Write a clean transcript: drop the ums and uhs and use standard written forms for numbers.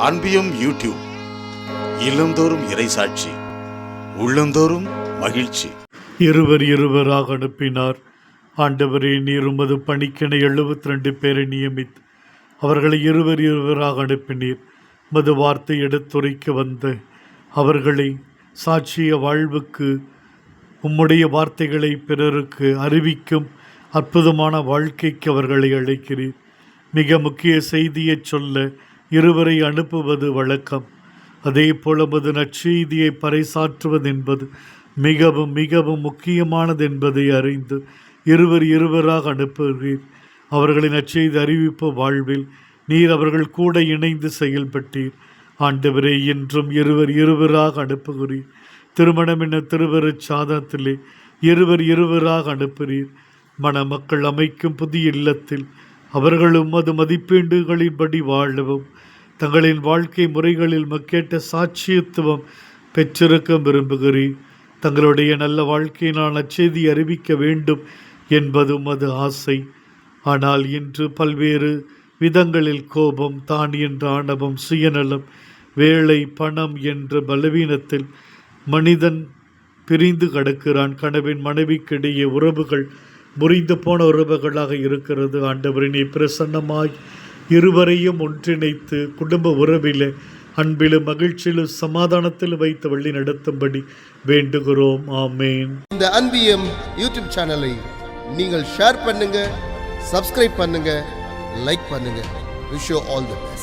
அன்பியும் YouTube இல்லந்தோறும் இறைசாட்சி உள்ளந்தோறும் மகிழ்ச்சி. இருவராக அனுப்பினார். ஆண்டவரே, நீர் உமது பணிக்கென 72 பேரை நியமித்து அவர்களை இருவராக அனுப்பினீர். உமது வார்த்தை எடுத்துரைக்க வந்த அவர்களை சாட்சிய வாழ்வுக்கு, உம்முடைய வார்த்தைகளை பிறருக்கு அறிவிக்கும் அற்புதமான வாழ்க்கைக்கு அவர்களை அழைக்கிறீர். மிக முக்கிய செய்தியை சொல்ல இருவரை அனுப்புவது வழக்கம். அதே போல உமது நற்செய்தியை பறைசாற்றுவது என்பது மிகவும் மிகவும் முக்கியமானது என்பதை அறிந்து இருவராக அனுப்புகிறீர். அவர்களின் நற்செய்தி அறிவிப்பு வாழ்வில் நீர் அவர்கள் கூட இணைந்து செயல்பட்டீர். ஆண்டவரே, இன்றும் இருவராக அனுப்புகிறீர். திருமணம் என திருவருட் சாதனத்திலே இருவராக அனுப்புகிறீர். மணமக்கள் அமைக்கும் புதிய இல்லத்தில் அவர்கள் உமது மதிப்பீடுகளின்படி வாழவும், தங்களின் வாழ்க்கை முறைகளில் மக்கேட்ட சாட்சியத்துவம் பெற்றிருக்க விரும்புகிறீர். தங்களுடைய நல்ல வாழ்க்கையினால் நற்செய்தி அறிவிக்க வேண்டும் என்பது உமது ஆசை. ஆனால் இன்று பல்வேறு விதங்களில் கோபம், தான் என்ற ஆணவம், சுயநலம், வேலை, பணம் என்ற பலவீனத்தில் மனிதன் பிரிந்து கிடக்கிறான். கணவன் மனைவிக்கிடையே உறவுகள் முறிந்து போன உறவுகளாக இருக்கிறது. ஆண்டவரினை பிரசன்னமாய் இருவரையும் ஒன்றிணைத்து குடும்ப உறவிலே அன்பிலும் மகிழ்ச்சியிலும் சமாதானத்தில் வைத்து வழி நடத்தும்படி வேண்டுகிறோம். ஆமேன். இந்த அன்பியம் யூடியூப் சேனலை நீங்கள் ஷேர் பண்ணுங்க, சப்ஸ்கிரைப் பண்ணுங்க, லைக் பண்ணுங்க. Wish you all the best.